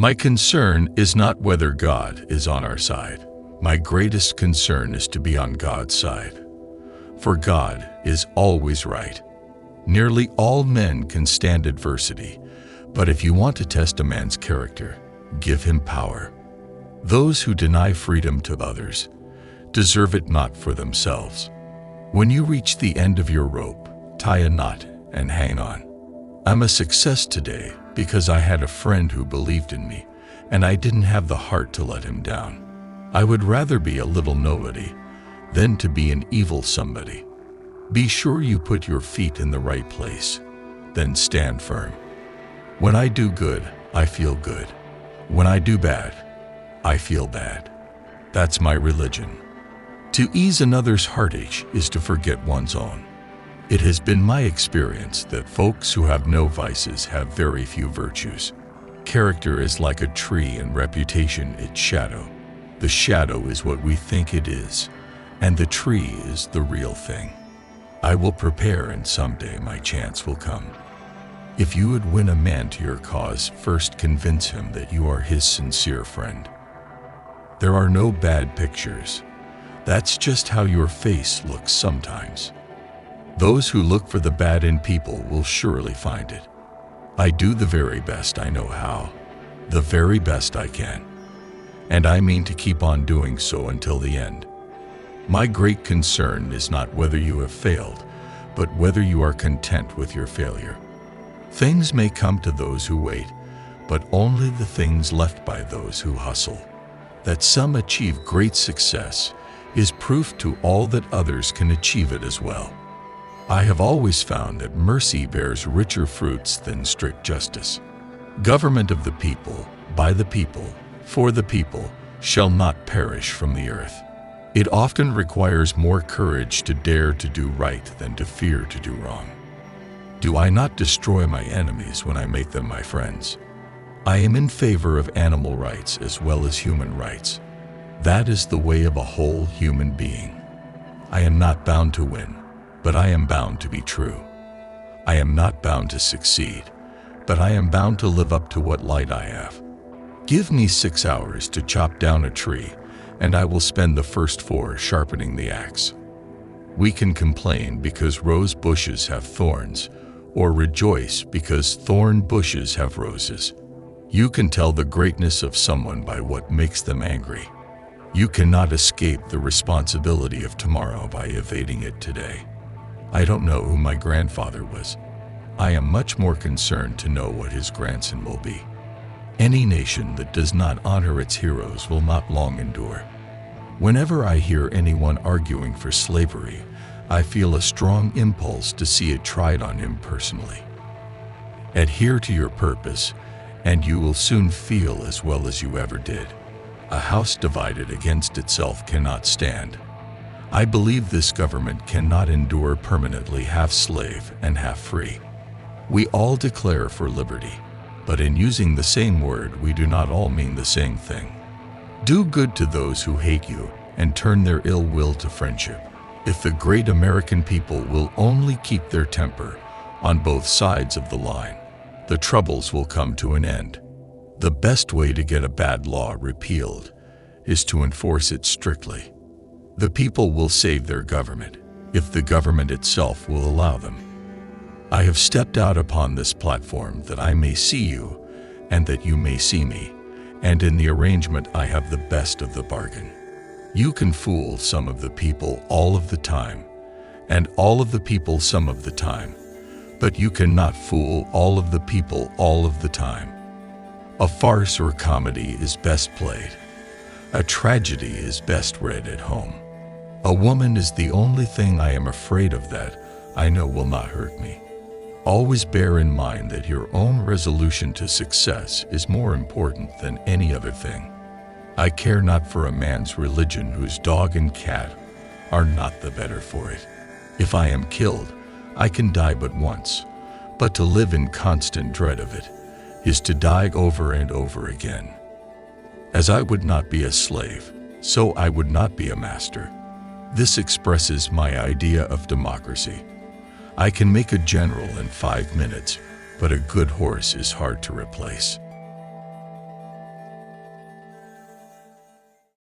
My concern is not whether God is on our side. My greatest concern is to be on God's side. For God is always right. Nearly all men can stand adversity, but if you want to test a man's character, give him power. Those who deny freedom to others deserve it not for themselves. When you reach the end of your rope, tie a knot and hang on. I'm a success today because I had a friend who believed in me, and I didn't have the heart to let him down. I would rather be a little nobody than to be an evil somebody. Be sure you put your feet in the right place, then stand firm. When I do good, I feel good. When I do bad, I feel bad. That's my religion. To ease another's heartache is to forget one's own. It has been my experience that folks who have no vices have very few virtues. Character is like a tree and reputation its shadow. The shadow is what we think it is, and the tree is the real thing. I will prepare, and someday my chance will come. If you would win a man to your cause, first convince him that you are his sincere friend. There are no bad pictures. That's just how your face looks sometimes. Those who look for the bad in people will surely find it. I do the very best I know how, the very best I can, and I mean to keep on doing so until the end. My great concern is not whether you have failed, but whether you are content with your failure. Things may come to those who wait, but only the things left by those who hustle. That some achieve great success is proof to all that others can achieve it as well. I have always found that mercy bears richer fruits than strict justice. Government of the people, by the people, for the people, shall not perish from the earth. It often requires more courage to dare to do right than to fear to do wrong. Do I not destroy my enemies when I make them my friends? I am in favor of animal rights as well as human rights. That is the way of a whole human being. I am not bound to win, but I am bound to be true. I am not bound to succeed, but I am bound to live up to what light I have. Give me 6 hours to chop down a tree, and I will spend the first 4 sharpening the axe. We can complain because rose bushes have thorns, or rejoice because thorn bushes have roses. You can tell the greatness of someone by what makes them angry. You cannot escape the responsibility of tomorrow by evading it today. I don't know who my grandfather was. I am much more concerned to know what his grandson will be. Any nation that does not honor its heroes will not long endure. Whenever I hear anyone arguing for slavery, I feel a strong impulse to see it tried on him personally. Adhere to your purpose, and you will soon feel as well as you ever did. A house divided against itself cannot stand. I believe this government cannot endure permanently half slave and half free. We all declare for liberty, but in using the same word, we do not all mean the same thing. Do good to those who hate you and turn their ill will to friendship. If the great American people will only keep their temper on both sides of the line, the troubles will come to an end. The best way to get a bad law repealed is to enforce it strictly. The people will save their government if the government itself will allow them. I have stepped out upon this platform that I may see you and that you may see me, and in the arrangement I have the best of the bargain. You can fool some of the people all of the time, and all of the people some of the time, but you cannot fool all of the people all of the time. A farce or comedy is best played. A tragedy is best read at home. A woman is the only thing I am afraid of that I know will not hurt me. Always bear in mind that your own resolution to success is more important than any other thing. I care not for a man's religion whose dog and cat are not the better for it. If I am killed, I can die but once, but to live in constant dread of it is to die over and over again. As I would not be a slave, so I would not be a master. This expresses my idea of democracy. I can make a general in 5 minutes, but a good horse is hard to replace.